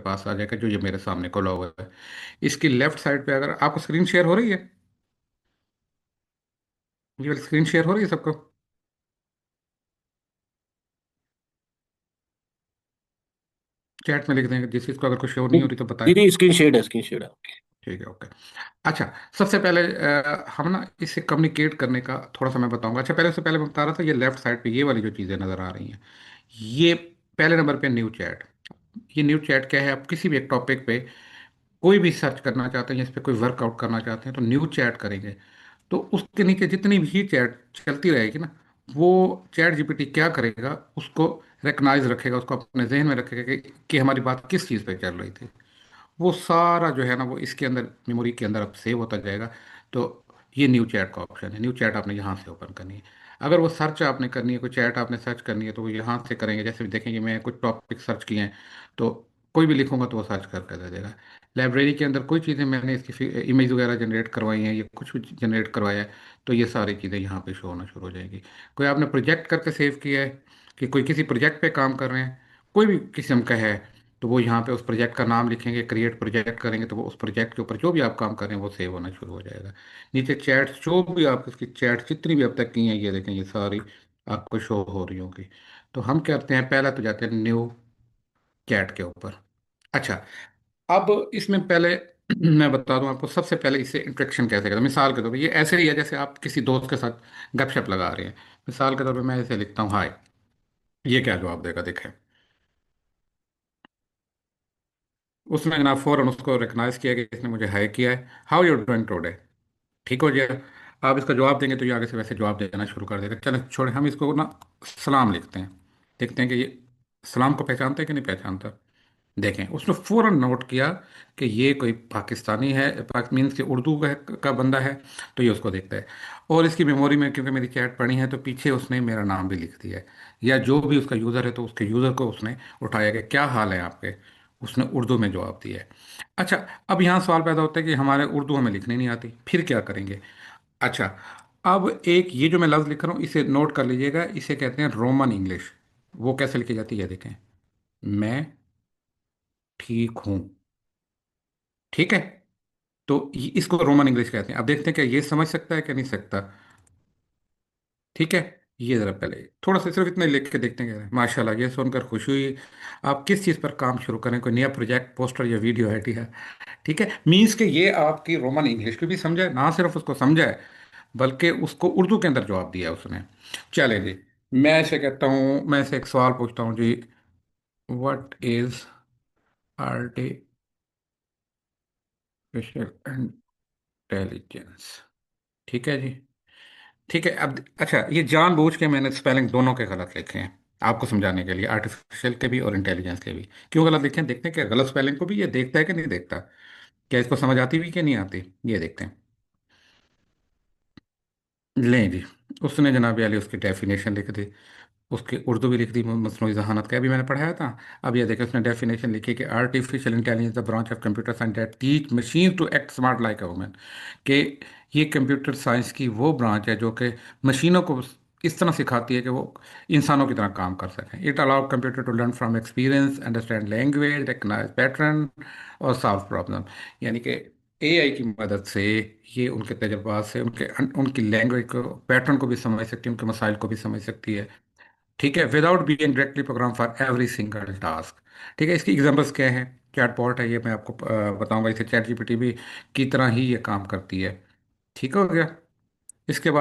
पास आ जाएगा, जो ये मेरे सामने खुला हुआ है। इसकी लेफ्ट साइड पे अगर आपको स्क्रीन शेयर हो रही है, ये वाली स्क्रीन शेयर हो रही है सबको? चैट में लिख देंगे जिस चीज़ को, अगर कुछ शो नहीं हो रही तो बताएं। जी जी, स्क्रीन शेड है, स्क्रीन शेड है। ठीक है, ओके। अच्छा, सबसे पहले हम ना इससे कम्युनिकेट करने का थोड़ा सा मैं बताऊंगा। अच्छा, पहले से पहले मैं बता रहा था, ये लेफ्ट साइड पे ये वाली जो चीज़ें नज़र आ रही हैं, ये पहले नंबर पे न्यू चैट। ये न्यू चैट क्या है? आप किसी भी एक टॉपिक पे कोई भी सर्च करना चाहते हैं, इस पे कोई वर्कआउट करना चाहते हैं, तो न्यू चैट करेंगे। तो उसके नीचे जितनी भी चैट चलती रहेगी ना, वो चैट जीपीटी क्या करेगा, उसको रिकग्नाइज रखेगा, उसको अपने जहन में रखेगा कि हमारी बात किस चीज़ पे चल रही थी। वो सारा जो है ना, वो इसके अंदर मेमोरी के अंदर अब सेव होता जाएगा। तो ये न्यू चैट का ऑप्शन है, न्यू चैट आपने यहाँ से ओपन करनी है। अगर वो सर्च आपने करनी है, कोई चैट आपने सर्च करनी है, तो वो यहाँ से करेंगे। जैसे भी देखेंगे, मैं कुछ टॉपिक सर्च किए हैं, तो कोई भी लिखूंगा तो वो सर्च करके दे देगा। लाइब्रेरी के अंदर कोई चीज़ें मैंने इसकी इमेज वगैरह जनरेट करवाई हैं, या कुछ भी जनरेट करवाया है, तो ये सारी चीज़ें यहाँ पे शो होना शुरू हो जाएगी। कोई आपने प्रोजेक्ट करके सेव किया है, कि कोई किसी प्रोजेक्ट पे काम कर रहे हैं, कोई भी किस्म का है, तो वो यहाँ पे उस प्रोजेक्ट का नाम लिखेंगे, क्रिएट प्रोजेक्ट करेंगे, तो वो उस प्रोजेक्ट के ऊपर जो भी आप काम कर रहे हैं वो सेव होना शुरू हो जाएगा। नीचे चैट, जो भी आप इसकी चैट जितनी भी अब तक की हैं, ये देखें, ये सारी आपको शो हो रही होंगी। तो हम करते हैं, पहला तो जाते हैं न्यू चैट के ऊपर। अच्छा, अब इसमें पहले मैं बता दूं आपको, सबसे पहले इससे इंट्रेक्शन कैसे करते हैं। मिसाल के तौर पर ये ऐसे ही है जैसे आप किसी दोस्त के साथ गपशप लगा रहे हैं। मिसाल के तौर पर मैं ऐसे लिखता हूँ, हाय। ये क्या जवाब देगा, देखें। उसने जनाब फौरन उसको रिकग्नाइज किया कि इसने मुझे हाई किया है। How you doing today? ठीक हो गया। आप इसका जवाब देंगे तो ये आगे से वैसे जवाब देना शुरू कर देगा। चलें छोड़े, हम इसको ना सलाम लिखते हैं। देखते हैं कि ये सलाम को पहचानता है कि नहीं पहचानता। देखें, उसने फौरन नोट किया कि ये कोई पाकिस्तानी है, पाक मीन्स के उर्दू का बंदा है। तो ये उसको देखता है। और इसकी मेमोरी में, क्योंकि मेरी चैट पढ़ी है, तो पीछे उसने मेरा नाम भी लिख दिया है, या जो भी उसका यूज़र है, तो उसके यूज़र को उसने उठाया कि क्या हाल है आपके। उसने उर्दू में जवाब दिया है। अच्छा, अब यहाँ सवाल पैदा होता है कि हमारे उर्दू हमें लिखनी नहीं आती, फिर क्या करेंगे? अच्छा, अब एक ये जो मैं लफ्ज़ लिख रहा हूँ, इसे नोट कर लीजिएगा, इसे कहते हैं रोमन इंग्लिश। वो कैसे लिखी जाती है, देखें। मैं ठीक हूँ। ठीक है। तो इसको रोमन इंग्लिश कहते हैं। अब देखते हैं क्या ये समझ सकता है कि नहीं सकता। ठीक है। ये जरा पहले थोड़ा सा सिर्फ इतना लिख के देखते हैं। माशाल्लाह, ये सुनकर खुशी हुई। आप किस चीज़ पर काम शुरू करें, कोई नया प्रोजेक्ट, पोस्टर या वीडियो आइडिया? ठीक है, मीन्स के ये आपकी रोमन इंग्लिश को भी समझा है, ना सिर्फ उसको समझा है, बल्कि उसको उर्दू के अंदर जवाब दिया है उसने। चले जी, मैं ऐसे कहता हूँ, मैं ऐसे एक सवाल पूछता हूँ जी। What is artificial intelligence? ठीक है जी। ठीक है, अब अच्छा, ये जानबूझ के मैंने स्पेलिंग दोनों के गलत लिखे हैं, आपको समझाने के लिए, आर्टिफिशियल के भी और इंटेलिजेंस के भी। क्यों गलत लिखे हैं, देखते हैं क्या गलत स्पेलिंग को भी ये देखता है कि नहीं देखता, क्या इसको समझ आती भी कि नहीं आती, ये देखते हैं। लें जी, उसने जनाब वाली उसकी डेफिनेशन लिख दी, उसकी उर्दू भी लिख दी मसनूई जहानत का, अभी मैंने पढ़ाया था। अब ये देखिए, उसने डेफिनेशन लिखी कि artificial intelligence the branch of computer science that teach machine to act smart like a woman. कि ये कंप्यूटर साइंस की वो ब्रांच है जो कि मशीनों को इस तरह सिखाती है कि वो इंसानों की तरह काम कर सकें। It allow computer to learn from experience, understand language, recognise pattern और सॉल्व प्रॉब्लम। यानी कि एआई की मदद से ये उनके तजुर्बात से उनकी लैंग्वेज को, पैटर्न को भी समझ सकती है, उनके मसाइल को भी समझ सकती है। ठीक है, without being directly program for every single task. ठीक है, इसकी एग्जांपल्स क्या हैं? चैटबॉट है, ये मैं आपको बताऊंगा। इसे चैट जीपीटी भी की तरह ही ये काम करती है। ठीक हो गया। इसके बाद